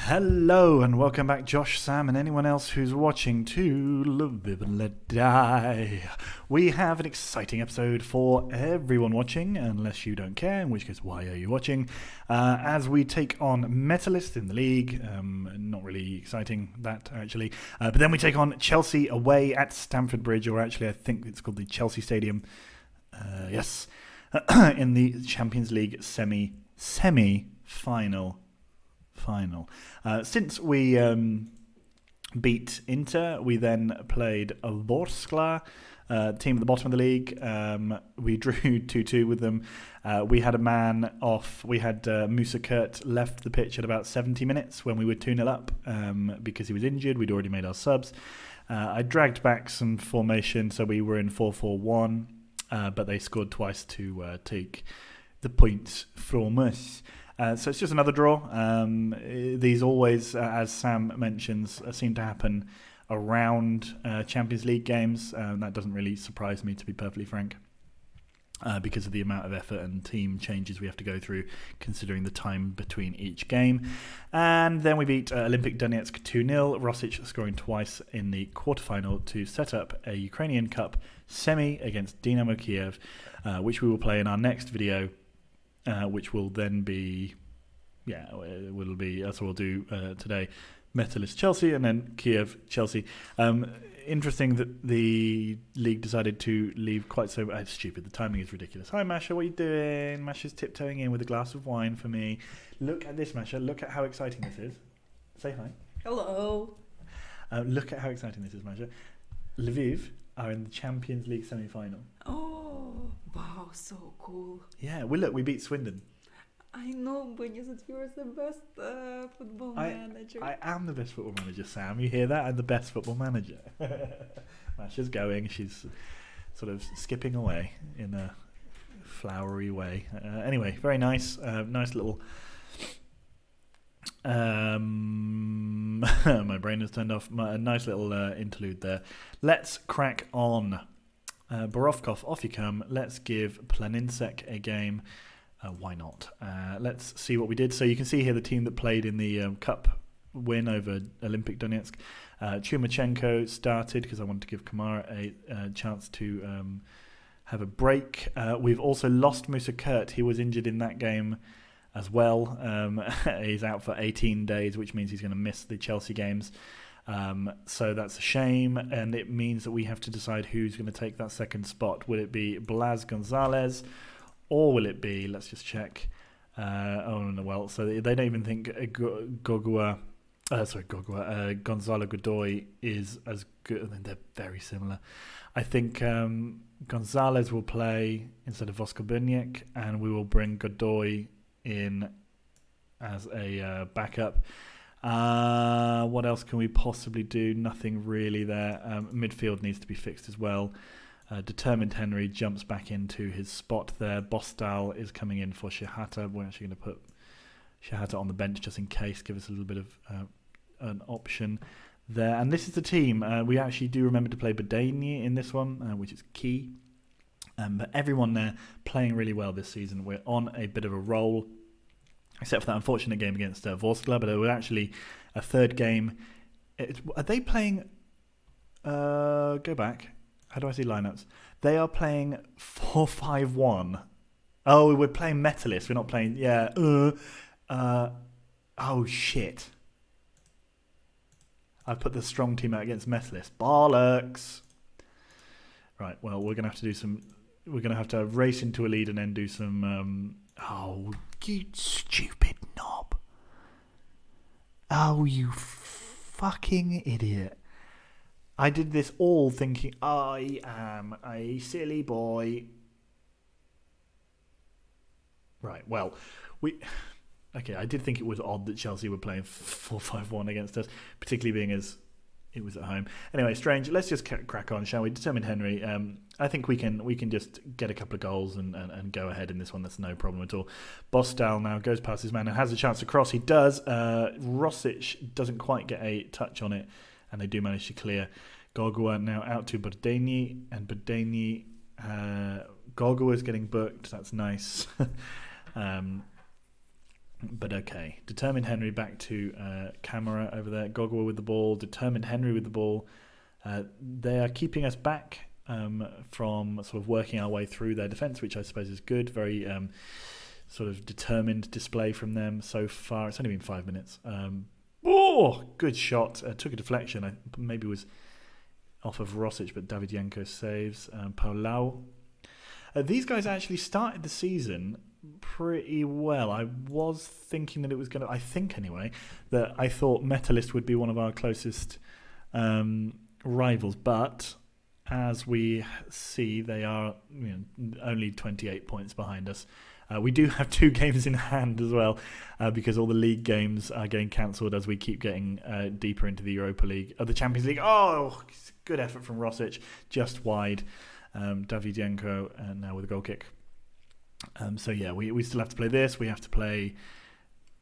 Hello and welcome back, Josh, Sam, and anyone else who's watching to Lviv and Let Die. We have an exciting episode for everyone watching, unless you don't care, in which case, why are you watching? As we take on Metalist in the league, not really exciting, that actually. But then we take on Chelsea away at Stamford Bridge, or actually I think it's called the Chelsea Stadium. Yes, in the Champions League semi-final. Since we beat Inter, we then played Vorskla, team at the bottom of the league. We drew 2-2 with them. We had a man off. We had Musa Kurt left the pitch at about 70 minutes when we were 2-0 up because he was injured. We'd already made our subs. I dragged back some formation, so we were in 4-4-1, but they scored twice to take the points from us. So it's just another draw. These always, as Sam mentions, seem to happen around Champions League games. That doesn't really surprise me, to be perfectly frank, because of the amount of effort and team changes we have to go through, considering the time between each game. And then we beat Olympic Donetsk 2-0, Rosic scoring twice in the quarterfinal to set up a Ukrainian Cup semi against Dynamo Kiev, which we will play in our next video. Which will then be, that's what we'll do today. Metalist Chelsea and then Kiev Chelsea. Interesting that the league decided to leave quite so. Stupid. The timing is ridiculous. Hi, Masha. What are you doing? Masha's tiptoeing in with a glass of wine for me. Look at this, Masha. Look at how exciting this is. Say hi. Hello. Look at how exciting this is, Masha. Lviv are in the Champions League semi-final. Oh, wow, so cool. Yeah, we beat Swindon. I know, but yes, you're the best football manager. I am the best football manager, Sam. You hear that? I'm the best football manager. Masha's going. She's sort of skipping away in a flowery way. Anyway, very nice. Nice little... my brain has turned off. A nice little interlude there. Let's crack on. Borovkov, off you come. Let's give Planinsek a game. Why not? Let's see what we did. So you can see here the team that played in the Cup win over Olympic Donetsk. Chumachenko started because I wanted to give Kamara a chance to have a break. We've also lost Musa Kurt. He was injured in that game as well. He's out for 18 days, which means he's going to miss the Chelsea games. So that's a shame, and it means that we have to decide who's going to take that second spot. Will it be Blas Gonzalez, or will it be, let's just check, so they don't even think Gonzalo Godoy is as good. I mean, they're very similar. I think Gonzalez will play instead of Voskobuniak, and we will bring Godoy in as a backup. What else can we possibly do? Nothing really there. Midfield needs to be fixed as well. Determined Henry jumps back into his spot there. Bostal is coming in for Shahata. We're actually going to put Shahata on the bench just in case, give us a little bit of an option there. And this is the team. We actually do remember to play Badani in this one, which is key. But everyone there playing really well this season. We're on a bit of a roll, except for that unfortunate game against Vorskla, but it was actually a third game. Are they playing... go back. How do I see lineups? They are playing 4-5-1. Oh, we're playing Metalist. We're not playing... Yeah. Oh, shit. I've put the strong team out against Metalist. Bollocks. Right, well, we're going to have to do some... We're going to have to race into a lead and then do some... Oh, you stupid knob. Oh, you fucking idiot. I did this all thinking I am a silly boy. Right, well, Okay, I did think it was odd that Chelsea were playing 4-5-1 against us, particularly being as it was at home. Anyway, strange. Let's just crack on, shall we? Determined Henry. I think we can just get a couple of goals and go ahead in this one. That's no problem at all. Bostal now goes past his man and has a chance to cross. He does. Rosic doesn't quite get a touch on it, and they do manage to clear. Gogua now out to Burdani, and Burdani... Gogua is getting booked. That's nice. But okay, determined Henry back to camera over there. Gogwa with the ball, determined Henry with the ball. They are keeping us back from sort of working our way through their defence, which I suppose is good. Very sort of determined display from them so far. It's only been 5 minutes. Good shot. Took a deflection. Maybe was off of Rosic, but Davidenko saves. Paulau. These guys actually started the season pretty well. I was thinking that it was going to, I think anyway, that I thought Metalist would be one of our closest rivals, but as we see, they are only 28 points behind us. We do have 2 games in hand as well, because all the league games are getting cancelled as we keep getting deeper into the Europa League, the Champions League. Oh, good effort from Rosic, just wide. Davidenko now with a goal kick. So yeah, we still have to play this. We have to play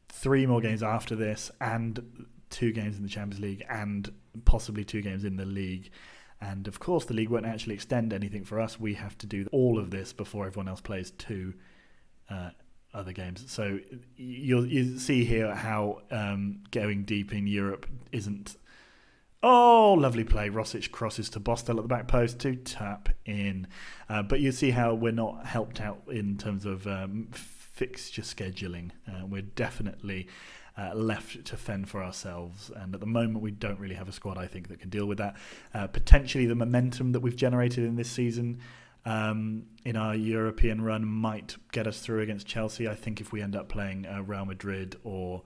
3 more games after this, and 2 games in the Champions League, and possibly 2 games in the league. And of course, the league won't actually extend anything for us. We have to do all of this before everyone else plays 2 other games. So you see here how going deep in Europe isn't. Oh, lovely play. Rosic crosses to Bostel at the back post to tap in. But you see how we're not helped out in terms of fixture scheduling. We're definitely left to fend for ourselves. And at the moment, we don't really have a squad, I think, that can deal with that. Potentially the momentum that we've generated in this season in our European run might get us through against Chelsea. I think if we end up playing Real Madrid or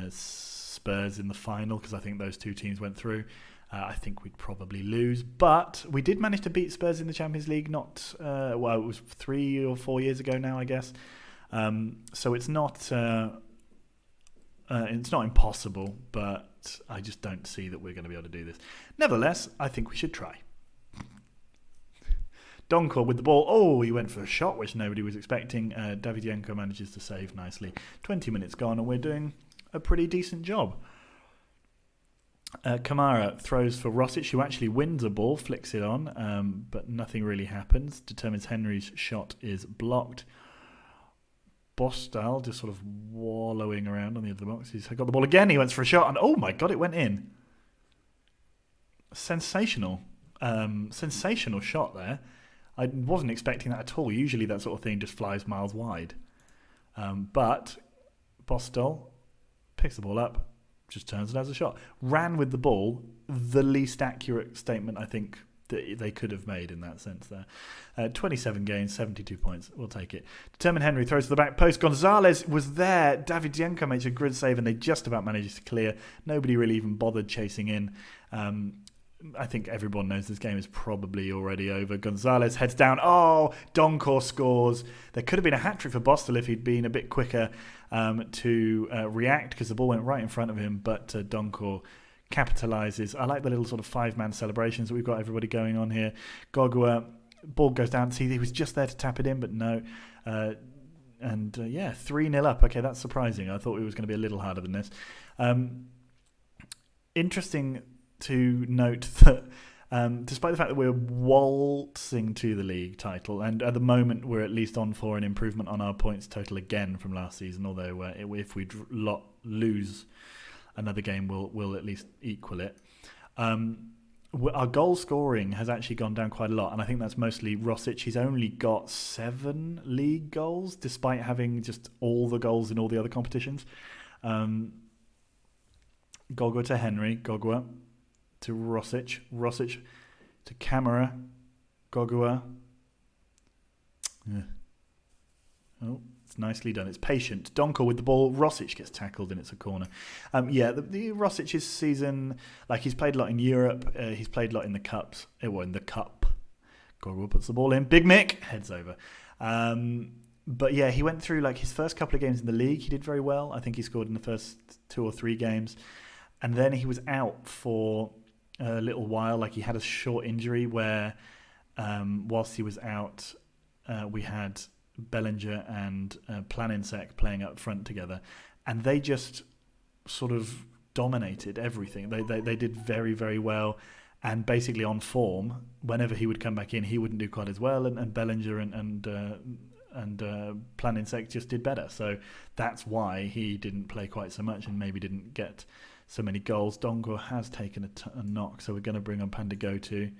Spurs in the final, because I think those 2 teams went through, I think we'd probably lose. But we did manage to beat Spurs in the Champions League it was 3 or 4 years ago now, I guess. So it's not impossible, but I just don't see that we're going to be able to do this. Nevertheless, I think we should try. Donkor with the ball. Oh, he went for a shot, which nobody was expecting. Davidenko manages to save nicely. 20 minutes gone, and we're doing a pretty decent job. Kamara throws for Rosic, who actually wins a ball, flicks it on, but nothing really happens. Determines Henry's shot is blocked. Bostal just sort of wallowing around on the edge of the box. He's got the ball again. He went for a shot, and oh my god, it went in. Sensational. Sensational shot there. I wasn't expecting that at all. Usually that sort of thing just flies miles wide. But Bostal picks the ball up, just turns it as a shot. Ran with the ball, the least accurate statement I think that they could have made in that sense there. 27 games, 72 points. We'll take it. Determined Henry throws to the back post. Gonzalez was there. Davidenko makes a good save, and they just about manages to clear. Nobody really even bothered chasing in. I think everyone knows this game is probably already over. Gonzalez heads down. Oh, Donkor scores. There could have been a hat-trick for Bostel if he'd been a bit quicker to react, because the ball went right in front of him, but Donkor capitalises. I like the little sort of 5-man celebrations that we've got everybody going on here. Gogua, ball goes down. See, he was just there to tap it in, but no. 3-0 up. Okay, that's surprising. I thought it was going to be a little harder than this. Interesting to note that despite the fact that we're waltzing to the league title, and at the moment we're at least on for an improvement on our points total again from last season, although if we lose another game, we'll at least equal it. Our goal scoring has actually gone down quite a lot, and I think that's mostly Rosic. He's only got 7 league goals, despite having just all the goals in all the other competitions. Gogua to Henry, Gogua to Rosic, Rosic to Camera, Gogua. Oh, it's nicely done. It's patient. Donkor with the ball. Rosic gets tackled and it's a corner. The Rosic's season, like, he's played a lot in Europe. He's played a lot in the cups. In the cup. Gogua puts the ball in. Big Mick heads over. But yeah, he went through like his first couple of games in the league. He did very well. I think he scored in the first 2 or 3 games. And then he was out for a little while. Like, he had a short injury where whilst he was out, we had Bellinger and Planinsek playing up front together. And they just sort of dominated everything. They did very, very well. And basically on form, whenever he would come back in, he wouldn't do quite as well. And Bellinger and and Planinsek just did better. So that's why he didn't play quite so much and maybe didn't get so many goals. Dongor has taken a knock, so we're going to bring on Pandagotu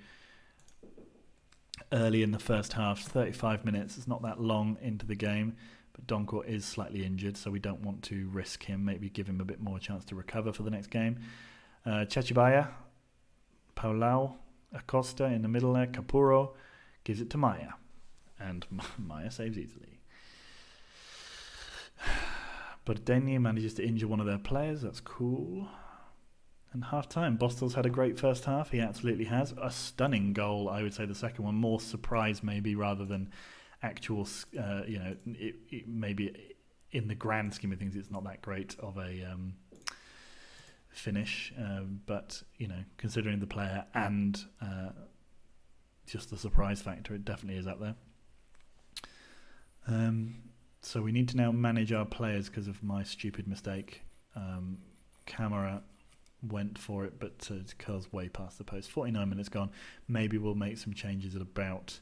early in the first half. 35 minutes. It's not that long into the game, but Donkor is slightly injured, so we don't want to risk him. Maybe give him a bit more chance to recover for the next game. Chechibaya, Paulau, Acosta in the middle there. Capuro gives it to Maya, and Maya saves easily. But Deni manages to injure one of their players. That's cool. And half-time. Bostel's had a great first half. He absolutely has. A stunning goal, I would say, the second one. More surprise, maybe, rather than actual, maybe in the grand scheme of things, it's not that great of a finish. But, considering the player and just the surprise factor, it definitely is up there. So we need to now manage our players because of my stupid mistake. Camera went for it, but it curls way past the post. 49 minutes gone. Maybe we'll make some changes at about...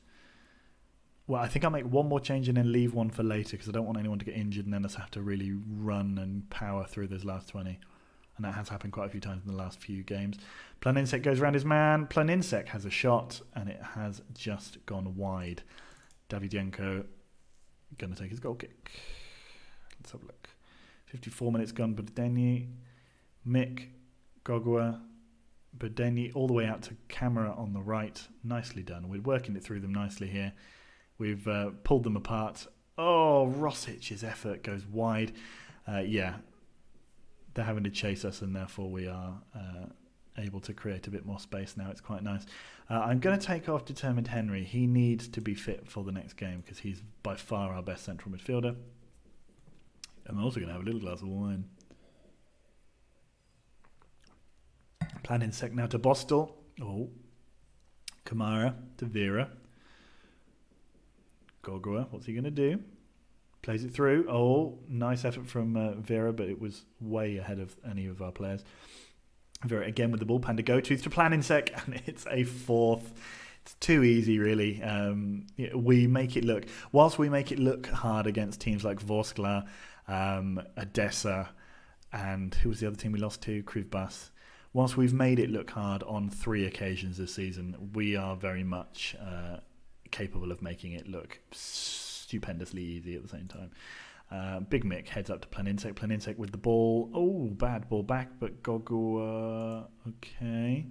Well, I think I'll make one more change and then leave one for later because I don't want anyone to get injured and then us have to really run and power through those last 20. And that has happened quite a few times in the last few games. Planinsek goes around his man. Planinsek has a shot and it has just gone wide. Davydenko going to take his goal kick. Let's have a look. 54 minutes gone. Budeni, Mick, Gogua, Budeni, all the way out to Camera on the right. Nicely done. We're working it through them nicely here. We've pulled them apart. Oh, Rosic's effort goes wide. They're having to chase us, and therefore we are able to create a bit more space now. It's quite nice. I'm going to take off Determined Henry. He needs to be fit for the next game because he's by far our best central midfielder. I'm also going to have a little glass of wine. Planinsek now to Bostel. Oh. Kamara to Vera. Gogua, what's he going to do? Plays it through. Oh, nice effort from Vera, but it was way ahead of any of our players. Vera again with the ball. Pandagotu to Planinsek, and it's a fourth. It's too easy, really. We make it look... Whilst we make it look hard against teams like Vorskla, Odessa, and who was the other team we lost to? Krivbas. Whilst we've made it look hard on 3 occasions this season, we are very much capable of making it look stupendously easy at the same time. Big Mick heads up to Planinsek. Planinsek with the ball. Oh, bad ball back, but Gogo. Okay.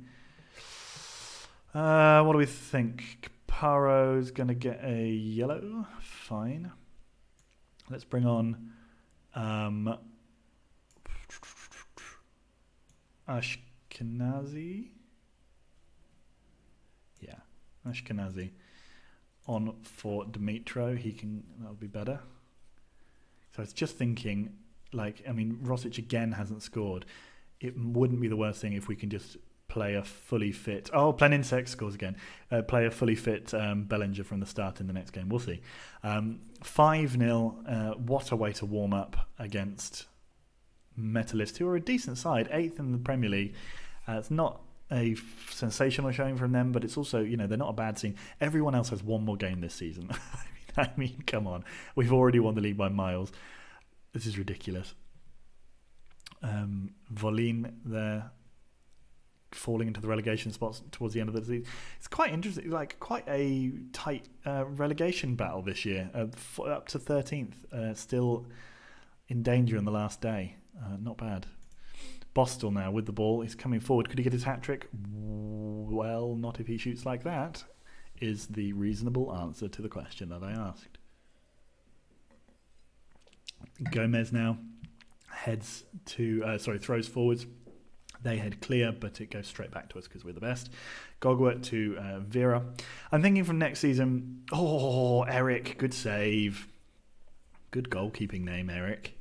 What do we think? Caparo's going to get a yellow. Fine. Let's bring on Ashkenazi. Yeah, Ashkenazi on for Dimitro. That'll be better. So it's just thinking, Rosic again hasn't scored. It wouldn't be the worst thing if we can just play a fully fit... Oh, Planinsek scores again. Play a fully fit Bellinger from the start in the next game. We'll see. 5-0. What a way to warm up against Metalist, who are a decent side, 8th in the Premier League. It's not a sensational showing from them, but it's also, they're not a bad team. Everyone else has one more game this season. I mean, come on. We've already won the league by miles. This is ridiculous. Volin there, falling into the relegation spots towards the end of the season. It's quite interesting, quite a tight relegation battle this year. Up to 13th, still in danger in the last day. Not bad. Bostel now with the ball. He's coming forward. Could he get his hat-trick? Well, not if he shoots like that, is the reasonable answer to the question that I asked. Gomez now throws forwards. They head clear, but it goes straight back to us because we're the best. Gogwa to Vera. I'm thinking from next season, Eric, good save. Good goalkeeping name, Eric.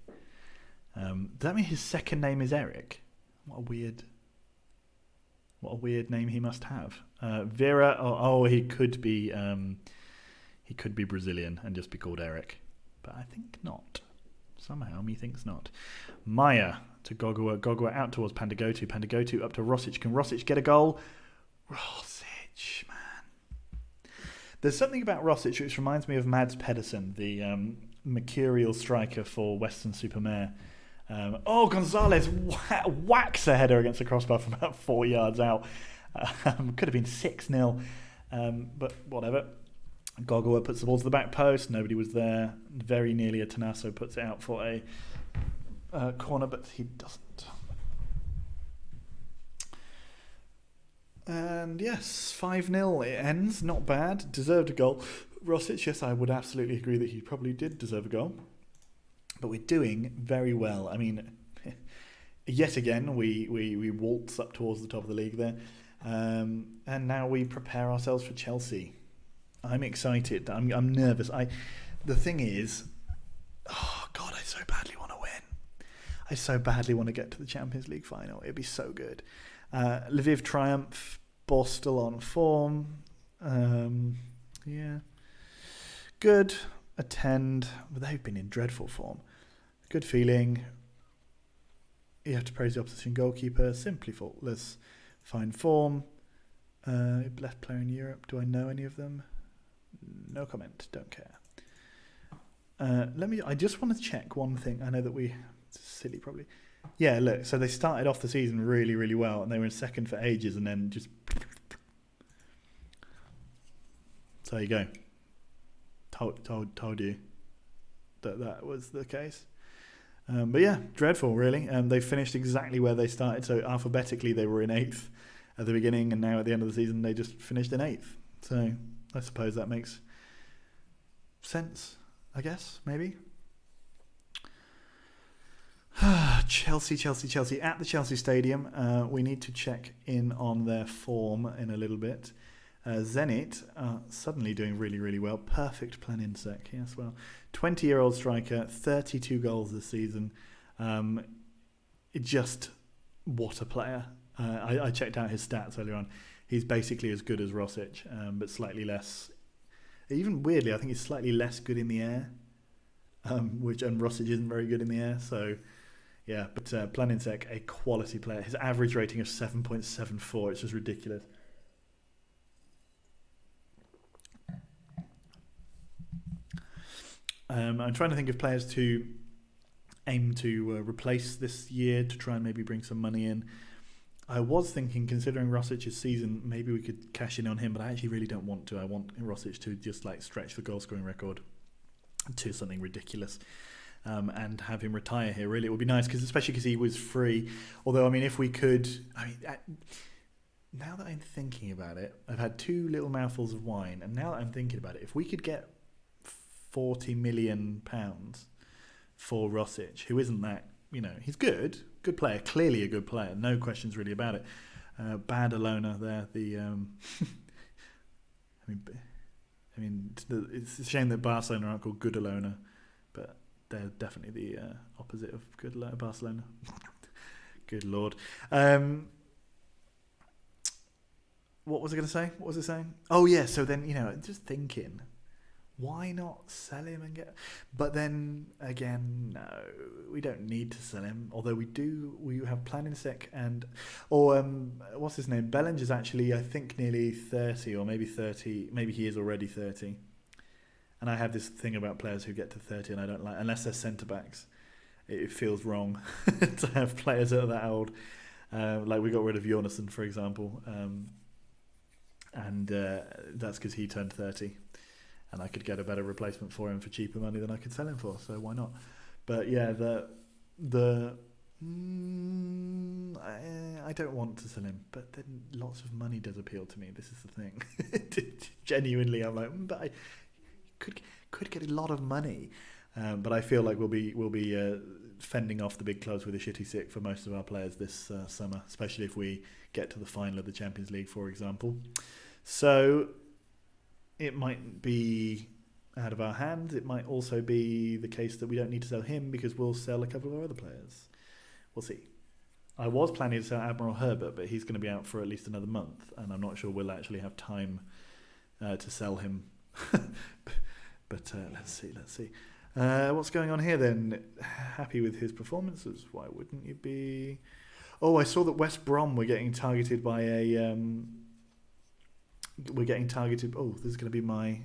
Does that mean his second name is Eric? What a weird name he must have. Vera. He could be Brazilian and just be called Eric, but I think not. Somehow, methinks not. Maya to Gogua. Gogua out towards Pandagotu. Pandagotu up to Rosic. Can Rosic get a goal? Rosic, man. There's something about Rosic which reminds me of Mads Pedersen, the mercurial striker for Western-Supermare. Gonzalez whacks a header against the crossbar from about 4 yards out. Could have been 6-0, but whatever. Gogua puts the ball to the back post. Nobody was there. Very nearly a Tanasso puts it out for a corner, but he doesn't. And yes, 5-0 it ends. Not bad. Deserved a goal. Rosic, yes, I would absolutely agree that he probably did deserve a goal. But we're doing very well. I mean, yet again, we waltz up towards the top of the league there. And now we prepare ourselves for Chelsea. I'm excited. I'm nervous. The thing is, oh God, I so badly want to win. I so badly want to get to the Champions League final. It'd be so good. Lviv triumph. Borstal on form. Yeah. Good. Attend. But they've been in dreadful form. Good feeling. You have to praise the opposition goalkeeper. Simply faultless. Fine form. Best player in Europe. Do I know any of them? No comment. Don't care. I just want to check one thing. I know that it's silly probably. Yeah, look. So they started off the season really, really well, and they were in second for ages, and then just. So there you go. Told you that was the case. But yeah, dreadful really. They finished exactly where they started. So alphabetically they were in 8th at the beginning, and now at the end of the season they just finished in 8th. So I suppose that makes sense, I guess, maybe. Chelsea. At the Chelsea Stadium, we need to check in on their form in a little bit. Zenit suddenly doing really, really well. Perfect Planinsek, yes, well. 20-year-old striker, 32 goals this season. Just what a player. I checked out his stats earlier on. He's basically as good as Rosic, but slightly less. Even weirdly, I think he's slightly less good in the air, and Rosic isn't very good in the air, so... Yeah, but Planinsek, a quality player. His average rating of 7.74. It's just ridiculous. I'm trying to think of players to aim to replace this year to try and maybe bring some money in. I was thinking, considering Rosic's season, maybe we could cash in on him, but I actually really don't want to. I want Rosic to just stretch the goal-scoring record to something ridiculous. And have him retire here. Really, it would be nice, especially because he was free. Although, I mean, if we could, now that I'm thinking about it, I've had 2 little mouthfuls of wine, and now that I'm thinking about it, if we could get £40 million for Rosic, who isn't that, he's good player, clearly a good player, no questions really about it. Bad Alona there. It's a shame that Barcelona aren't called Good Alona, but. They're definitely the opposite of good Barcelona. Good Lord. What was I going to say? What was I saying? Oh, yeah. So then, just thinking, why not sell him and get... But then, again, no, we don't need to sell him. Although we have Planinsek and... what's his name? Bellinger's actually, I think, nearly 30 or maybe 30. Maybe he is already 30. And I have this thing about players who get to 30 and I don't like, unless they're centre-backs, it feels wrong to have players that are that old. We got rid of Jorgensen, for example, and that's because he turned 30. And I could get a better replacement for him for cheaper money than I could sell him for, so why not? But yeah, I don't want to sell him, but then lots of money does appeal to me. This is the thing. Genuinely, I'm like, but I... Could get a lot of money, but I feel like we'll be fending off the big clubs with a shitty stick for most of our players this summer, especially if we get to the final of the Champions League, for example. So it might be out of our hands. It might also be the case that we don't need to sell him because we'll sell a couple of our other players. We'll see. I was planning to sell Admiral Herbert, but he's going to be out for at least another month, and I'm not sure we'll actually have time to sell him. But let's see. What's going on here then? Happy with his performances? Why wouldn't you be? Oh, I saw that West Brom were getting targeted by we're getting targeted. Oh, this is going to be my.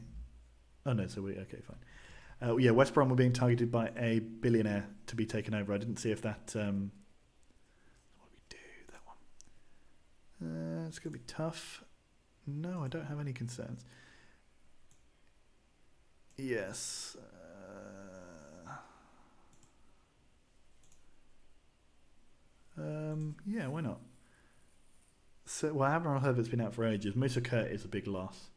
Oh no, so okay, fine. Yeah, West Brom were being targeted by a billionaire to be taken over. I didn't see if that. What do we do? That one. It's going to be tough. No, I don't have any concerns. Yes. Yeah, why not? So, well, Admiral Herbert's been out for ages. Musa Kurt is a big loss.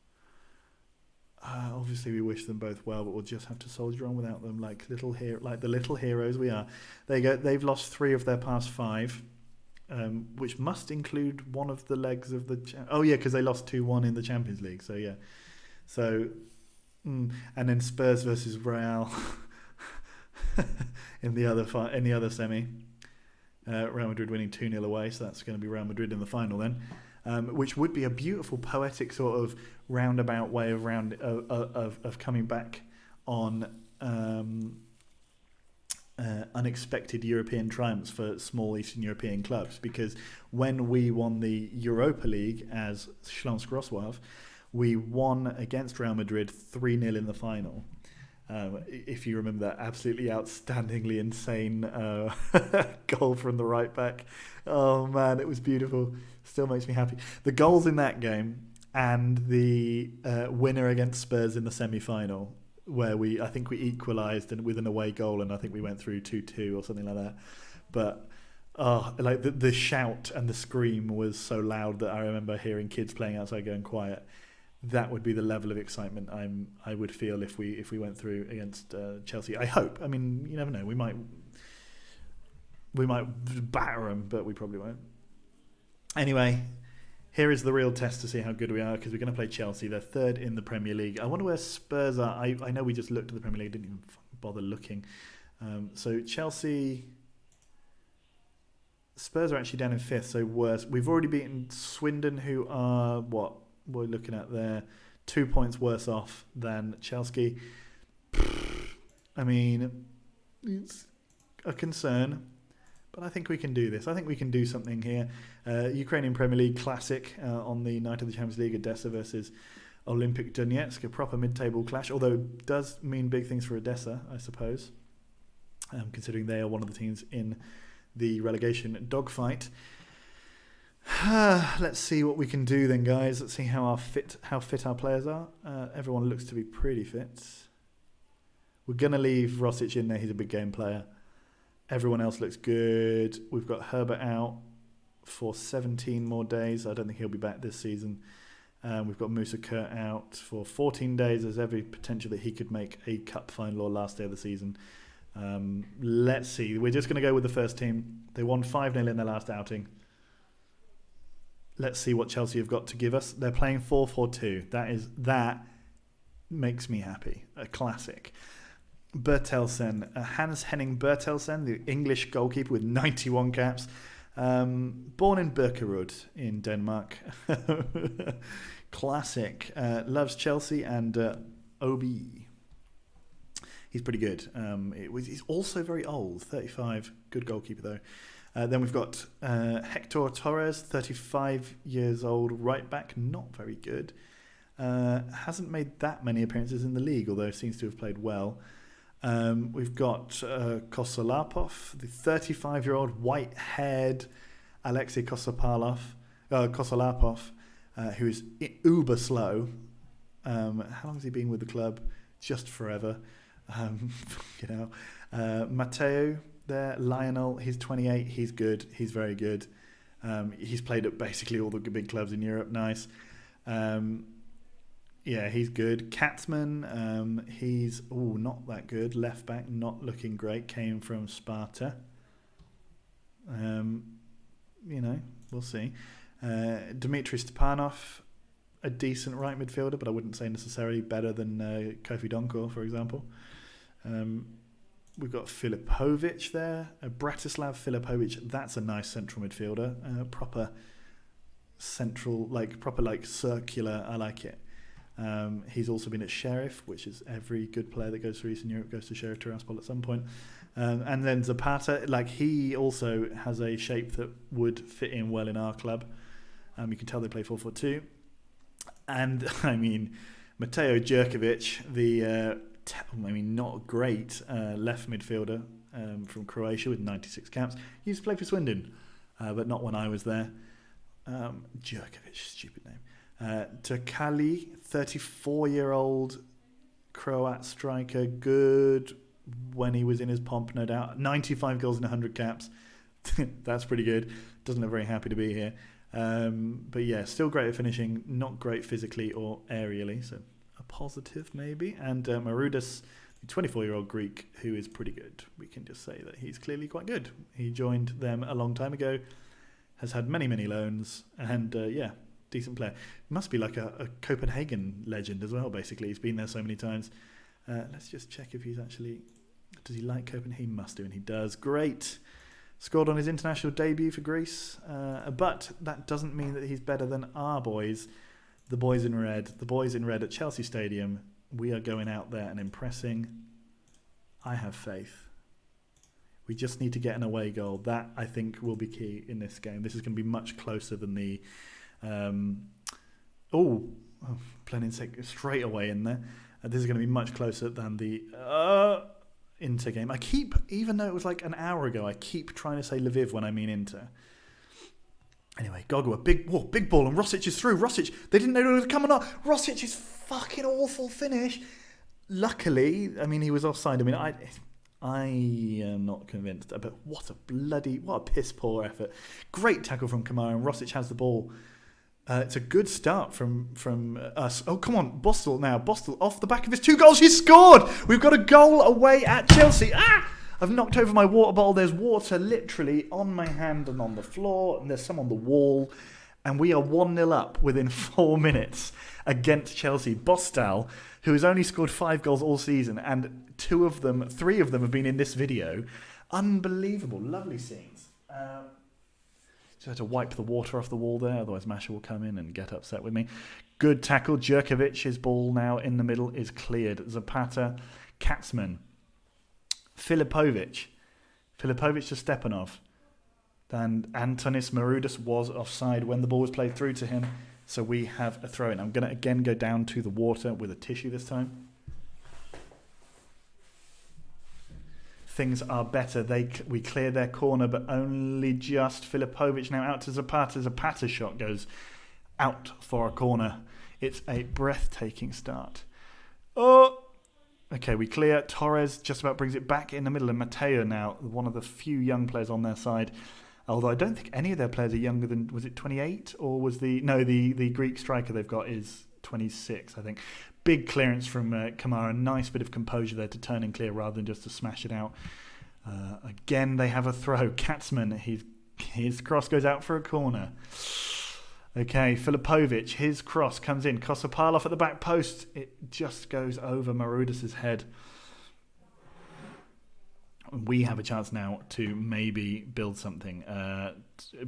Obviously, we wish them both well, but we'll just have to soldier on without them, like the little heroes we are. There you go. They've lost 3 of their past 5, which must include one of the legs of the. Oh yeah, because they lost 2-1 in the Champions League. So yeah, so and then Spurs versus Real in the other semi. Real Madrid winning 2-0 away, so that's going to be Real Madrid in the final then, which would be a beautiful poetic sort of roundabout way of coming back on unexpected European triumphs for small Eastern European clubs. Because when we won the Europa League as Śląsk Wrocław, we won against Real Madrid 3-0 in the final. If you remember that absolutely outstandingly insane goal from the right back. Oh man, it was beautiful. Still makes me happy. The goals in that game and the winner against Spurs in the semi-final, where I think we equalised with an away goal, and I think we went through 2-2 or something like that. But like the shout and the scream was so loud that I remember hearing kids playing outside going quiet. That would be the level of excitement I would feel if we went through against Chelsea. I hope. I mean, you never know. We might batter them, but we probably won't. Anyway, here is the real test to see how good we are, because we're going to play Chelsea. They're 3rd in the Premier League. I wonder where Spurs are. I know we just looked at the Premier League, didn't even bother looking. So Chelsea, Spurs are actually down in 5th, so worse. We've already beaten Swindon, who are what? We're looking at there 2 points worse off than Chelsea. I mean, it's a concern, but I think we can do this. I think we can do something here. Ukrainian Premier League classic on the night of the Champions League, Odessa versus Olympic Donetsk, a proper mid-table clash, although it does mean big things for Odessa, I suppose, considering they are one of the teams in the relegation dogfight. Let's see what we can do then, guys. Let's see how fit our players are. Everyone looks to be pretty fit. We're going to leave Rosic in there. He's a big game player. Everyone else looks good. We've got Herbert out for 17 more days. I don't think he'll be back this season. We've got Musa Kurt out for 14 days. There's every potential that he could make a cup final or last day of the season. Let's see. We're just going to go with the first team. They won 5-0 in their last outing. Let's see what Chelsea have got to give us. They're playing 4-4-2. That makes me happy. A classic. Bertelsen, Hans-Henning Bertelsen, the English goalkeeper with 91 caps, born in Birkerud in Denmark. Classic. Loves Chelsea and OB. He's pretty good. He's also very old, 35. Good goalkeeper though. Then we've got Hector Torres, 35 years old, right back, not very good. Hasn't made that many appearances in the league, although seems to have played well. We've got Kosolapov, the 35-year-old white-haired Alexei Kosolapov, who is uber slow. How long has he been with the club? Just forever. Matteo there, Lionel, he's 28, he's good, he's very good. He's played at basically all the big clubs in Europe, nice. He's good. Katzman, he's not that good, left back, not looking great, came from Sparta. We'll see. Dmitry Stepanov, a decent right midfielder, but I wouldn't say necessarily better than Kofi Donkor, for example. We've got Filipovic there, Bratislav Filipovic. That's a nice central midfielder, proper central, proper circular. I like it. He's also been at Sheriff, which is every good player that goes through Eastern Europe goes to Sheriff Tiraspol at some point. And then Zapata, he also has a shape that would fit in well in our club. You can tell they play 4-4-2. And, I mean, Mateo Jerkovic, the, not great left midfielder from Croatia with 96 caps. He used to play for Swindon, but not when I was there. Jerkovic, stupid name. Takali, 34-year-old Croat striker, good when he was in his pomp, no doubt. 95 goals and 100 caps. That's pretty good. Doesn't look very happy to be here. But yeah, still great at finishing, not great physically or aerially, so a positive maybe. And Maroudas, the 24-year-old Greek, who is pretty good. We can just say that he's clearly quite good. He joined them a long time ago, has had many, many loans, and decent player. Must be like a Copenhagen legend as well, basically. He's been there so many times. Let's just check if he's actually... Does he like Copenhagen? He must do, and he does. Great. Scored on his international debut for Greece. But that doesn't mean that he's better than our boys, the boys in red. The boys in red at Chelsea Stadium. We are going out there and impressing. I have faith. We just need to get an away goal. That, I think, will be key in this game. This is going to be much closer than the... Planinsek straight away in there. This is going to be much closer than the Inter game. I keep, even though it was like an hour ago, I keep trying to say Lviv when I mean Inter. Anyway, Gogua, big ball, and Rosic is through. Rosic, they didn't know it was coming up. Rosic's fucking awful finish. Luckily, I mean, he was offside. I mean, I am not convinced, but what a piss poor effort. Great tackle from Kamara, and Rosic has the ball. It's a good start from us. Oh, come on, Bostel now. Bostel off the back of his 2 goals. He's scored! We've got a goal away at Chelsea. I've knocked over my water bottle. There's water literally on my hand and on the floor, and there's some on the wall. And we are 1-0 up within 4 minutes against Chelsea. Bostel, who has only scored 5 goals all season, and 3 of them have been in this video. Unbelievable. Lovely scenes. Just had to wipe the water off the wall there, otherwise Masha will come in and get upset with me. Good tackle. Jerkovic's ball now in the middle is cleared. Zapata, Katzman, Filipovic to Stepanov. And Antonis Maroudas was offside when the ball was played through to him. So we have a throw-in. I'm going to again go down to the water with a tissue this time. Things are better. We clear their corner, but only just. Filipovic now out to Zapata. Zapata's shot goes out for a corner. It's a breathtaking start. Oh! Okay, we clear. Torres just about brings it back in the middle. And Mateo now, one of the few young players on their side. Although I don't think any of their players are younger than... Was it 28? Or was the Greek striker they've got is 26, I think. Big clearance from Kamara. Nice bit of composure there to turn and clear rather than just to smash it out. Again, they have a throw. Katzman, his cross goes out for a corner. Okay, Filipovic, his cross comes in. Kosopalov at the back post. It just goes over Maroudas' head. We have a chance now to maybe build something.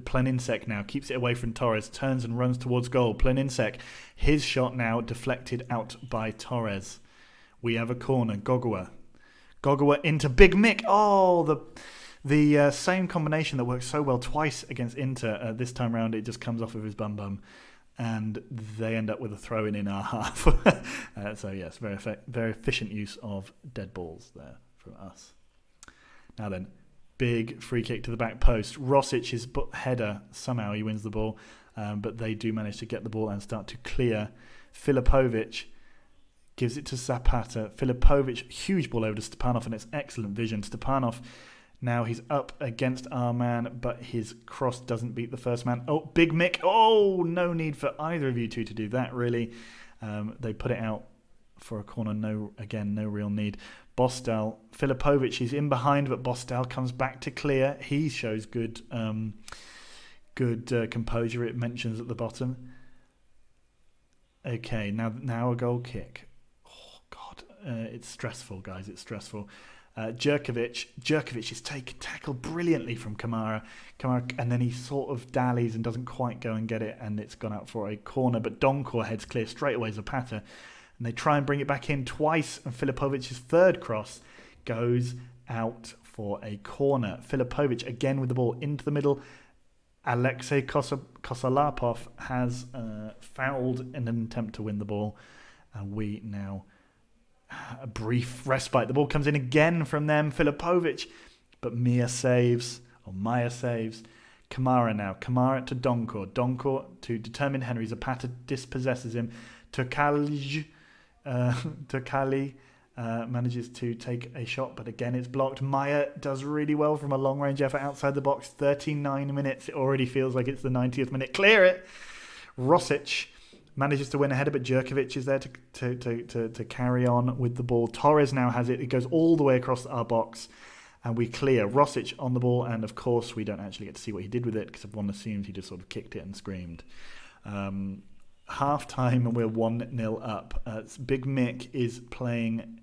Planinsek now keeps it away from Torres, turns and runs towards goal. Planinsek, his shot now deflected out by Torres. We have a corner. Gogua into Big Mick. Oh, the same combination that worked so well twice against Inter. This time round, it just comes off of his bum. And they end up with a throw-in in our half. So yes, very efficient use of dead balls there from us. Now then, big free kick to the back post. Rosic's header, somehow he wins the ball, but they do manage to get the ball and start to clear. Filipovic gives it to Zapata. Filipovic, huge ball over to Stepanov, and it's excellent vision. Stepanov, now he's up against our man, but his cross doesn't beat the first man. Oh, Big Mick. Oh, no need for either of you two to do that, really. They put it out for a corner. No real need. Bostel, Filipovic, he's in behind, but Bostel comes back to clear. He shows good composure, it mentions at the bottom. Okay, now a goal kick. Oh, God. It's stressful, guys. It's stressful. Jerkovic is tackled brilliantly from Kamara, and then he sort of dallies and doesn't quite go and get it, and it's gone out for a corner, but Donkor heads clear straight away. Zapata. And they try and bring it back in twice, and Filipovic's third cross goes out for a corner. Filipovic again with the ball into the middle. Alexei Kosalapov has fouled in an attempt to win the ball. And we now, a brief respite. The ball comes in again from them, Filipovic. But Maya saves. Kamara now. Kamara to Donkor. Donkor to determine Henry. Zapata dispossesses him. Tokali manages to take a shot, but again it's blocked. Maya does really well from a long-range effort outside the box. 39 minutes. It already feels like it's the 90th minute. Clear it. Rosic manages to win a header, but Jerkovic is there to carry on with the ball. Torres now has it. It goes all the way across our box. And we clear. Rosic on the ball, and of course we don't actually get to see what he did with it because everyone assumed he just sort of kicked it and screamed. Half time and we're 1-0 up. Big Mick is playing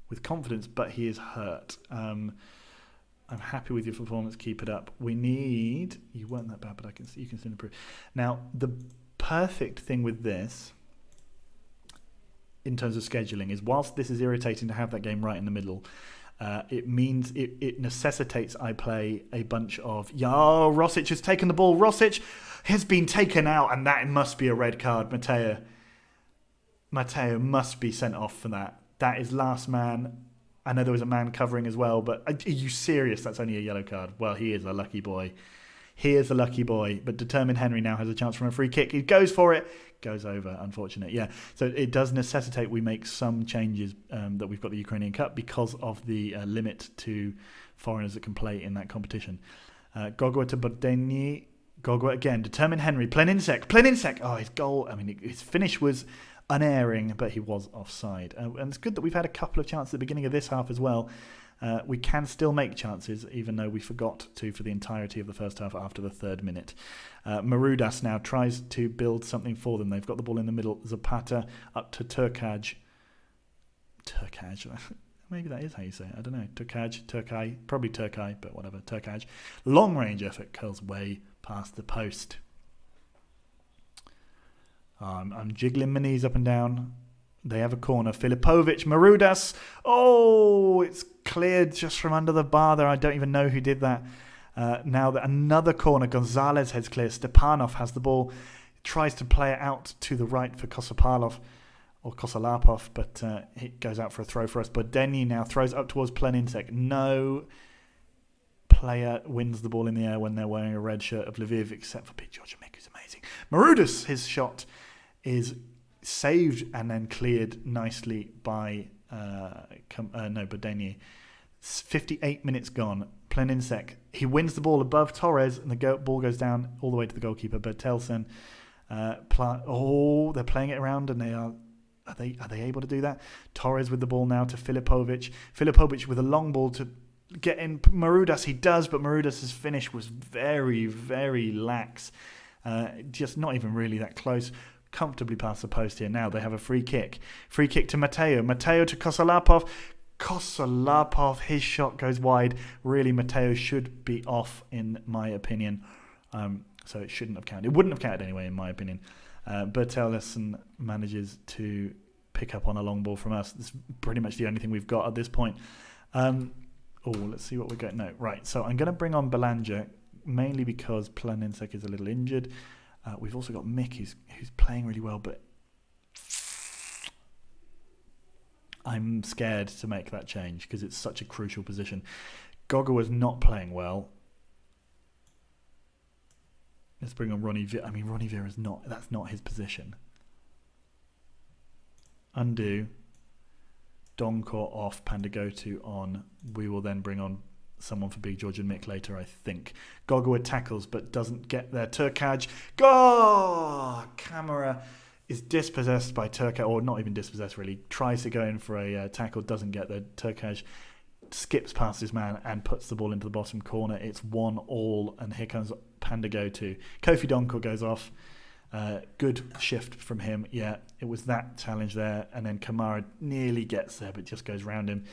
with confidence, but he is hurt. I'm happy with your performance. Keep it up. You weren't that bad, but I can see you can still improve. Now, the perfect thing with this, in terms of scheduling, is whilst this is irritating to have that game right in the middle, it means it necessitates I play a bunch of... Rosic has taken the ball. Rosic has been taken out, and that must be a red card. Matteo must be sent off for that. That is last man. I know there was a man covering as well, but are you serious? That's only a yellow card. Well, he is a lucky boy. But Determined Henry now has a chance from a free kick. He goes for it. Goes over, unfortunate. Yeah, so it does necessitate we make some changes that we've got the Ukrainian Cup because of the limit to foreigners that can play in that competition. Gogua to Bodeni. Gogua again. Determined Henry. Pleninsek. Oh, his goal. I mean, his finish was unerring, but he was offside. And it's good that we've had a couple of chances at the beginning of this half as well. We can still make chances, even though we forgot to for the entirety of the first half after the 3rd minute. Marudas now tries to build something for them. They've got the ball in the middle. Zapata up to Turkaj. Maybe that is how you say it. I don't know. Turkaj. Probably Turkaj, but whatever. Turkaj. Long range effort curls way past the post. I'm jiggling my knees up and down. They have a corner. Filipovic, Marudas. Oh, it's cleared just from under the bar there. I don't even know who did that. Now that another corner. Gonzalez heads clear. Stepanov has the ball. Tries to play it out to the right for Kosalapov, but it goes out for a throw for us. Bodeni now throws up towards Pleninsek. No player wins the ball in the air when they're wearing a red shirt of Lviv, except for Big George Mick, who's amazing. Marudas, his shot is saved and then cleared nicely by Bodeni. 58 minutes gone. Pleninsek, he wins the ball above Torres, and the ball goes down all the way to the goalkeeper. Bertelsen, they're playing it around, and are they able to do that? Torres with the ball now to Filipovic. Filipovic with a long ball to get in. Marudas, he does, but Marudas' finish was very, very lax. Just not even really that close. Comfortably past the post here. Now they have a free kick. Free kick to Matteo. Matteo to Kosalapov. Kosalapov, his shot goes wide. Really, Matteo should be off, in my opinion. So it shouldn't have counted. It wouldn't have counted anyway, in my opinion. Bertelsen manages to pick up on a long ball from us. It's pretty much the only thing we've got at this point. Let's see what we got. No, right. So I'm going to bring on Belanja, mainly because Planinsek is a little injured. We've also got Mick, who's playing really well, but I'm scared to make that change because it's such a crucial position. Goga was not playing well. Let's bring on Ronnie Vera. I mean, Ronnie Vera that's not his position. Undo. Donkor off, Pandagotu on. We will then bring on someone for Big George and Mick later, I think. Gogowa tackles, but doesn't get there. Turkaj. Camera is dispossessed by Turkaj, or not even dispossessed really. Tries to go in for a tackle, doesn't get there. Turkaj skips past his man and puts the ball into the bottom corner. It's 1-1, and here comes Pandagotu. Kofi Donkor goes off. Good shift from him. Yeah, it was that challenge there. And then Kamara nearly gets there, but just goes round him.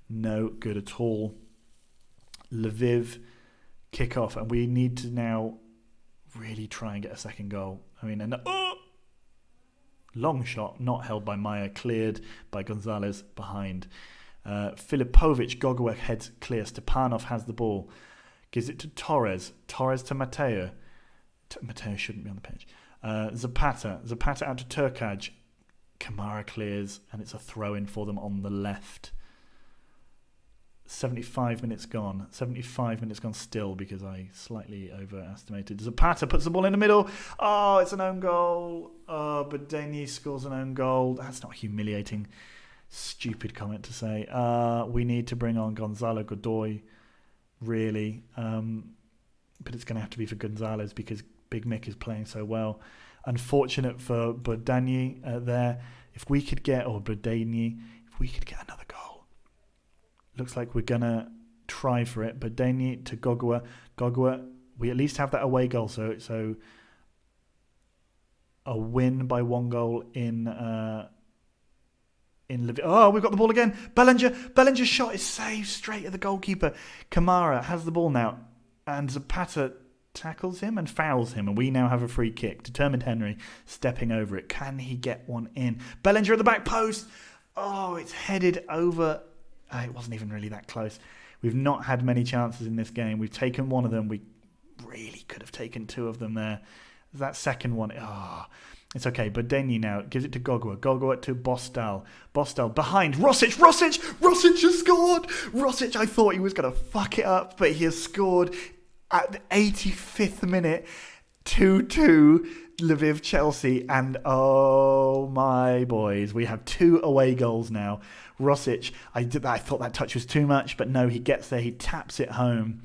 No good at all. Lviv kick off, and we need to now really try and get a second goal. I mean, long shot, not held by Maya, cleared by Gonzalez behind. Filipovic, Gogowa heads clear. Stepanov has the ball, gives it to Torres. Torres to Matteo. Mateo shouldn't be on the pitch. Zapata out to Turkaj. Kamara clears, and it's a throw-in for them on the left. 75 minutes gone. 75 minutes gone still because I slightly overestimated. Zapata puts the ball in the middle. Oh, it's an own goal. Oh, but Denis scores an own goal. That's not humiliating. Stupid comment to say. We need to bring on Gonzalo Godoy, really. But it's going to have to be for Gonzalez because Big Mick is playing so well. Unfortunate for Bodani there. If we could get another goal. Looks like we're going to try for it. Bodani to Gogua. Gogua, we at least have that away goal. So a win by 1 goal in Lviv. Oh, we've got the ball again. Bellinger's shot is saved straight at the goalkeeper. Kamara has the ball now. And Zapata tackles him and fouls him. And we now have a free kick. Determined Henry stepping over it. Can he get one in? Bellinger at the back post. Oh, it's headed over. It wasn't even really that close. We've not had many chances in this game. We've taken one of them. We really could have taken 2 of them there. That second one. It's okay. Bodeni now gives it to Gogua. Gogua to Bostal. Bostal behind. Rosic has scored. Rosic, I thought he was going to fuck it up, but he has scored at the 85th minute. 2-2 Lviv Chelsea. And oh my boys, we have 2 away goals now. Rosic, I thought that touch was too much, but no, he gets there. He taps it home.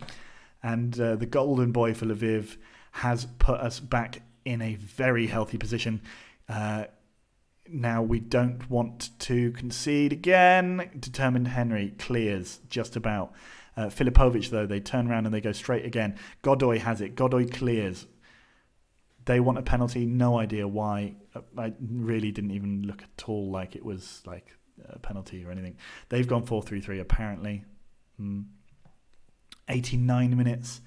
And the golden boy for Lviv has put us back in a very healthy position. Now we don't want to concede again. Determined Henry clears just about. Filipovic, though, they turn around and they go straight again. Godoy has it. Godoy clears. They want a penalty. No idea why. I really didn't even look at all like it was like a penalty or anything. They've gone 4-3-3 apparently. 89 minutes.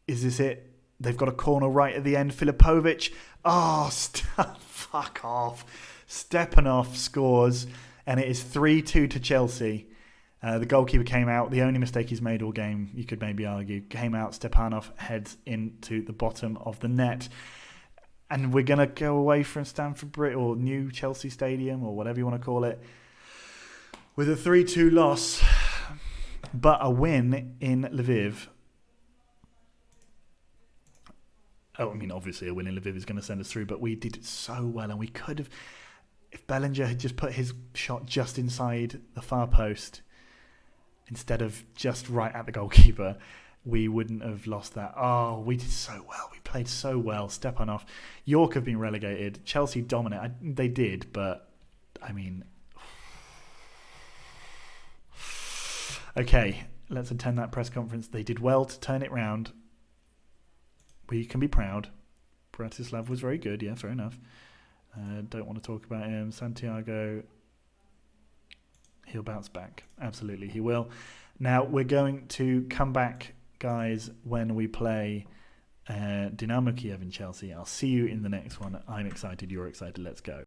Is this it? They've got a corner right at the end. Filipovic. Oh, fuck off. Stepanov scores. And it is 3-2 to Chelsea. The goalkeeper came out. The only mistake he's made all game, you could maybe argue, came out. Stepanov heads into the bottom of the net. And we're going to go away from Stamford Bridge or New Chelsea Stadium or whatever you want to call it with a 3-2 loss. But a win in Lviv. Oh, I mean, obviously a win in Lviv is going to send us through, but we did it so well, and we could have, if Bellinger had just put his shot just inside the far post instead of just right at the goalkeeper, we wouldn't have lost that. Oh, we did so well. We played so well. Stepanov. York have been relegated. Chelsea dominate. They did, but, I mean... Okay, let's attend that press conference. They did well to turn it round. We can be proud. Bratislav was very good. Yeah, fair enough. Don't want to talk about him. Santiago, he'll bounce back. Absolutely, he will. Now, we're going to come back, guys, when we play Dynamo Kiev in Chelsea. I'll see you in the next one. I'm excited. You're excited. Let's go.